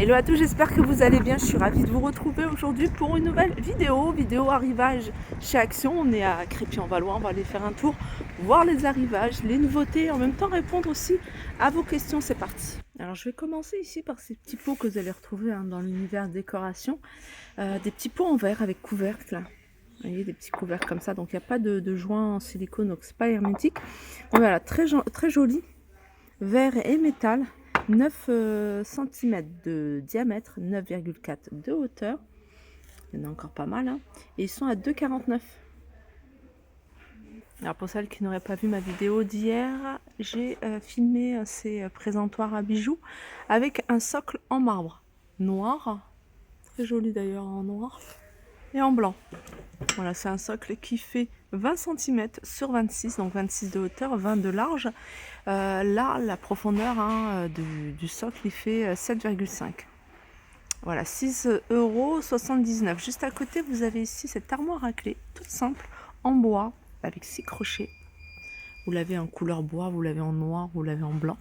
Hello à tous, j'espère que vous allez bien. Je suis ravie de vous retrouver aujourd'hui pour une nouvelle vidéo arrivage chez Action. On est à Crépy-en-Valois, on va aller faire un tour, voir les arrivages, les nouveautés, en même temps répondre aussi à vos questions. C'est parti. Alors je vais commencer ici par ces petits pots que vous allez retrouver dans l'univers décoration. Des petits pots en verre avec couvercle. Vous voyez, des petits couvercles comme ça, donc il n'y a pas de joint en silicone, donc c'est pas hermétique. Donc, voilà, très joli, verre et métal. 9 cm de diamètre, 9,4 de hauteur. Il y en a encore pas mal. Hein. Et ils sont à 2,49. Alors pour celles qui n'auraient pas vu ma vidéo d'hier, j'ai filmé ces présentoirs à bijoux avec un socle en marbre noir. Très joli d'ailleurs en noir. Et en blanc. Voilà, c'est un socle qui fait 20 cm sur 26, donc 26 de hauteur, 20 de large. Là, la profondeur du socle, il fait 7,5. Voilà, 6,79 €. Juste à côté, vous avez ici cette armoire à clé, toute simple, en bois, avec 6 crochets. Vous l'avez en couleur bois, vous l'avez en noir, vous l'avez en blanc.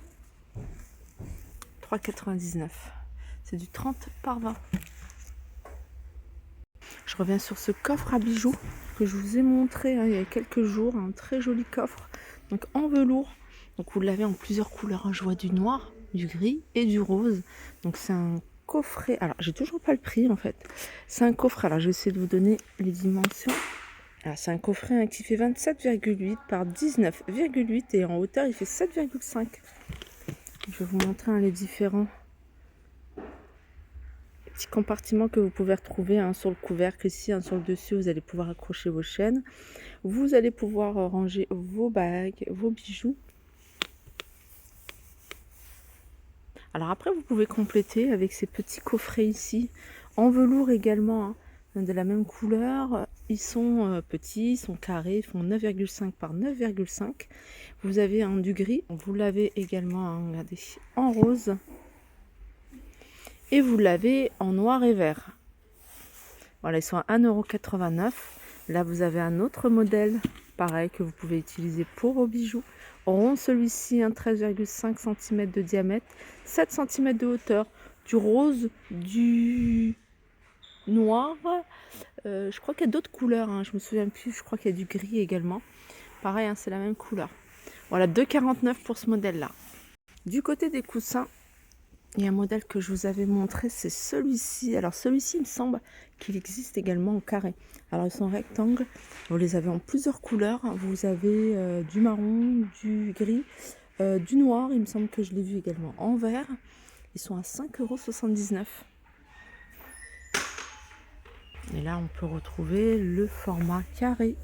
3,99 €. C'est du 30 par 20. Je reviens sur ce coffre à bijoux que je vous ai montré il y a quelques jours. Un très joli coffre, donc en velours. Donc vous l'avez en plusieurs couleurs. Hein. Je vois du noir, du gris et du rose. Donc c'est un coffret. Alors j'ai toujours pas le prix en fait. C'est un coffret. Alors je vais essayer de vous donner les dimensions. C'est un coffret qui fait 27,8 par 19,8 et en hauteur il fait 7,5. Je vais vous montrer les différents petits compartiments que vous pouvez retrouver sur le couvercle ici, sur le dessus. Vous allez pouvoir accrocher vos chaînes. Vous allez pouvoir ranger vos bagues, vos bijoux. Alors après, vous pouvez compléter avec ces petits coffrets ici, en velours également, de la même couleur. Ils sont petits, ils sont carrés, ils font 9,5 par 9,5. Vous avez du gris, vous l'avez également, regardez, en rose. Et vous l'avez en noir et vert. Voilà, ils sont à 1,89 €. Là, vous avez un autre modèle, pareil, que vous pouvez utiliser pour vos bijoux. Rond, celui-ci, 13,5 cm de diamètre, 7 cm de hauteur, du rose, du noir. Je crois qu'il y a d'autres couleurs, je me souviens plus, je crois qu'il y a du gris également. Pareil, c'est la même couleur. Voilà, 2,49 € pour ce modèle-là. Du côté des coussins, il y a un modèle que je vous avais montré, c'est celui-ci. Alors celui-ci, il me semble qu'il existe également en carré. Alors ils sont rectangles, vous les avez en plusieurs couleurs. Vous avez du marron, du gris, du noir, il me semble que je l'ai vu également en vert. Ils sont à 5,79 €. Et là, on peut retrouver le format carré.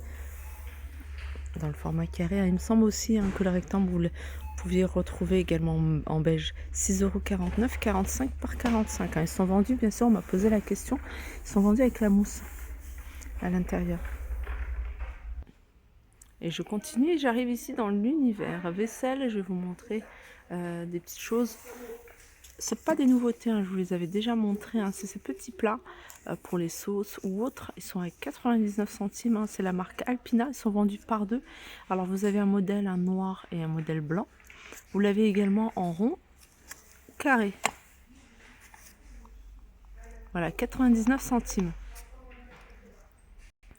Dans le format carré, il me semble aussi que le rectangle, vous pouviez retrouver également en beige. 6,49 €, 45 par 45. Ils sont vendus, bien sûr, on m'a posé la question. Ils sont vendus avec la mousse à l'intérieur. Et je continue et j'arrive ici dans l'univers vaisselle. Je vais vous montrer des petites choses. C'est pas des nouveautés, je vous les avais déjà montré. C'est ces petits plats pour les sauces ou autres. Ils sont à 99 centimes. C'est la marque Alpina. Ils sont vendus par deux. Alors vous avez un modèle noir et un modèle blanc. Vous l'avez également en rond, carré. Voilà, 99 centimes.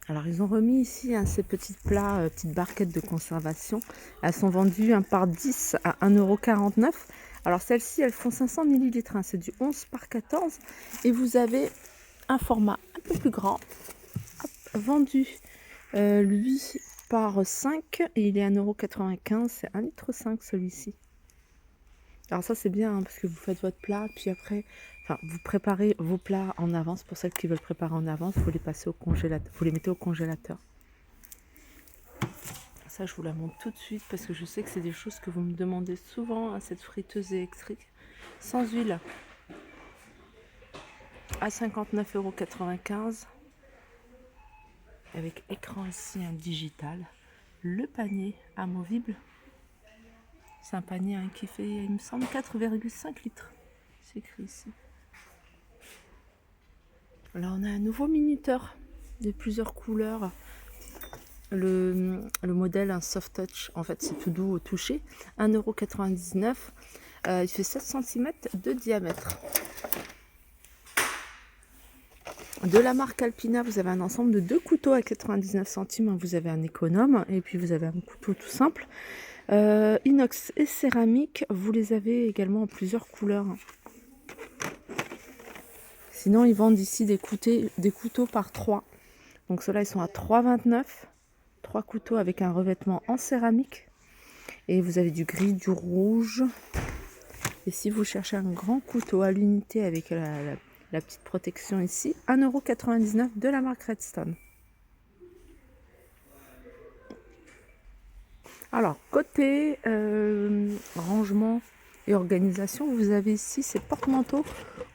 Alors ils ont remis ici ces petits plats, petites barquettes de conservation. Elles sont vendues par 10 à 1,49 €. Alors celles-ci, elles font 500 ml. C'est du 11 par 14. Et vous avez un format un peu plus grand, vendu lui par 5. Et il est à 1,95 €. C'est 1,5 litre celui-ci. Alors ça c'est bien parce que vous faites votre plat, puis après, vous préparez vos plats en avance. Pour celles qui veulent préparer en avance, vous les passez au congélateur, vous les mettez au congélateur. Ça je vous la montre tout de suite parce que je sais que c'est des choses que vous me demandez souvent, cette friteuse électrique sans huile à 59,95 € avec écran ici digital. Le panier amovible. C'est un panier qui fait, il me semble, 4,5 litres. C'est écrit ici. Là, on a un nouveau minuteur de plusieurs couleurs. Le modèle, un soft touch, en fait, c'est tout doux au toucher. 1,99 €. Il fait 7 cm de diamètre. De la marque Alpina, vous avez un ensemble de 2 couteaux à 99 centimes. Vous avez un économe et puis vous avez un couteau tout simple. Inox et céramique, vous les avez également en plusieurs couleurs. Sinon, ils vendent ici des couteaux par 3. Donc ceux-là, ils sont à 3,29. 3 couteaux avec un revêtement en céramique. Et vous avez du gris, du rouge. Et si vous cherchez un grand couteau à l'unité avec la petite protection ici, 1,99 € de la marque Redstone. Alors, côté rangement et organisation, vous avez ici ces porte-manteaux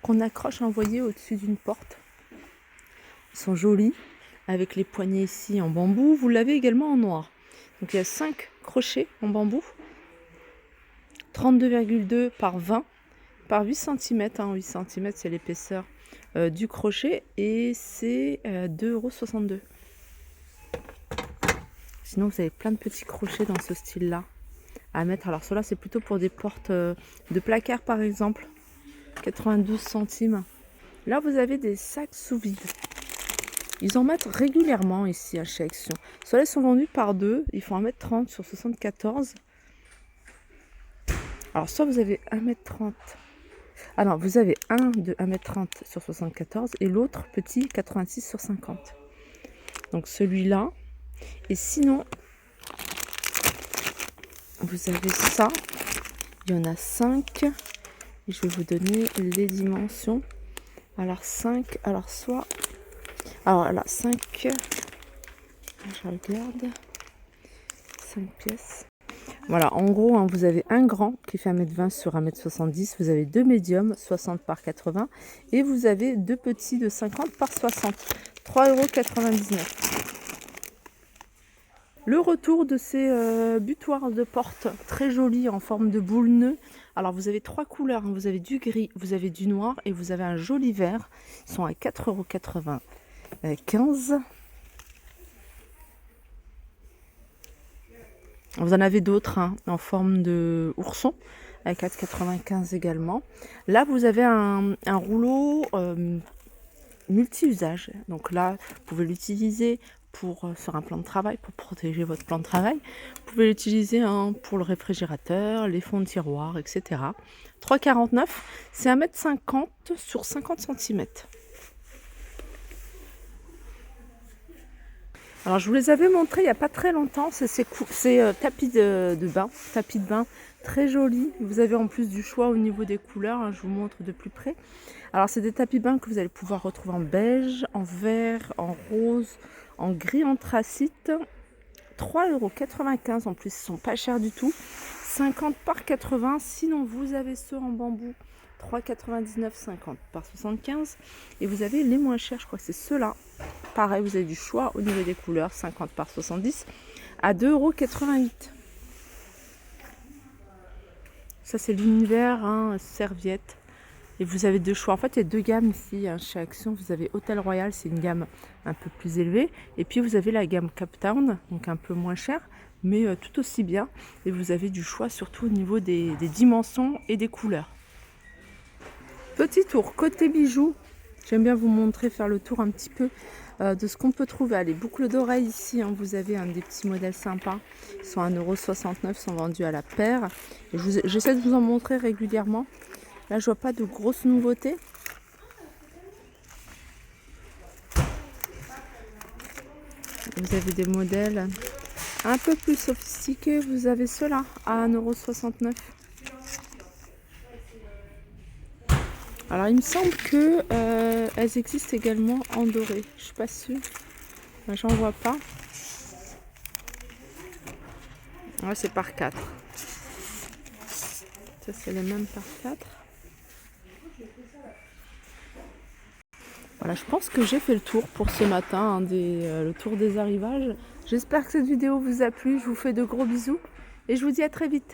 qu'on accroche envoyés au-dessus d'une porte. Ils sont jolis, avec les poignées ici en bambou. Vous l'avez également en noir. Donc il y a 5 crochets en bambou. 32,2 par 20 par 8 cm. 8 cm, c'est l'épaisseur du crochet. Et c'est 2,62 €. Sinon, vous avez plein de petits crochets dans ce style-là à mettre. Alors, cela, c'est plutôt pour des portes de placard, par exemple. 92 centimes. Là, vous avez des sacs sous vide. Ils en mettent régulièrement ici à chez Action. Ceux-là sont vendus par 2. Ils font 1,30 m sur 74. Alors, soit vous avez 1,30 m. Ah non, vous avez un de 1,30 m sur 74 et l'autre petit 86 sur 50. Donc, celui-là. Et sinon, vous avez ça. Il y en a 5. Et je vais vous donner les dimensions. Alors, 5. Alors, soit... Alors là, 5. Je regarde. 5 pièces. Voilà, en gros, hein, vous avez un grand qui fait 1,20 m sur 1,70 m. Vous avez 2 médiums, 60 par 80. Et vous avez 2 petits de 50 par 60. 3,99 €. Le retour de ces butoirs de porte très jolis en forme de boule-nœud. Alors vous avez 3 couleurs, hein. Vous avez du gris, vous avez du noir et vous avez un joli vert. Ils sont à 4,95 €. Vous en avez d'autres, hein, en forme de ourson à 4,95 € également. Là vous avez un rouleau multi-usage. Donc là vous pouvez l'utiliser sur un plan de travail, pour protéger votre plan de travail. Vous pouvez l'utiliser pour le réfrigérateur, les fonds de tiroir, etc. 3,49 €, c'est 1,50 m sur 50 cm. Alors je vous les avais montrés il n'y a pas très longtemps, c'est tapis de bain très jolis. Vous avez en plus du choix au niveau des couleurs, hein, je vous montre de plus près. Alors c'est des tapis de bain que vous allez pouvoir retrouver en beige, en vert, en rose, en gris anthracite. 3,95 € en plus, ils sont pas chers du tout. 50 par 80, sinon vous avez ceux en bambou. 3,99 €, 50 par 75. Et vous avez les moins chers, je crois que c'est ceux-là. Pareil, vous avez du choix au niveau des couleurs, 50 par 70 à 2,88 €. Ça c'est l'univers, hein, serviette. Et vous avez 2 choix. En fait, il y a 2 gammes ici, hein, chez Action. Vous avez Hôtel Royal, c'est une gamme un peu plus élevée. Et puis vous avez la gamme Captown, donc un peu moins chère, mais tout aussi bien. Et vous avez du choix surtout au niveau des dimensions et des couleurs. Petit tour côté bijoux. J'aime bien vous montrer, faire le tour un petit peu de ce qu'on peut trouver. Allez, boucles d'oreilles ici, hein, vous avez des petits modèles sympas. Ils sont à 1,69 €, sont vendus à la paire. J'essaie de vous en montrer régulièrement. Là, je vois pas de grosses nouveautés. Vous avez des modèles un peu plus sophistiqués. Vous avez ceux-là à 1,69 €. Alors, il me semble que elles existent également en doré. Je suis pas sûre. J'en vois pas. Ouais, c'est par 4. Ça, c'est les mêmes par 4. Voilà, je pense que j'ai fait le tour pour ce matin, hein, le tour des arrivages. J'espère que cette vidéo vous a plu. Je vous fais de gros bisous et je vous dis à très vite.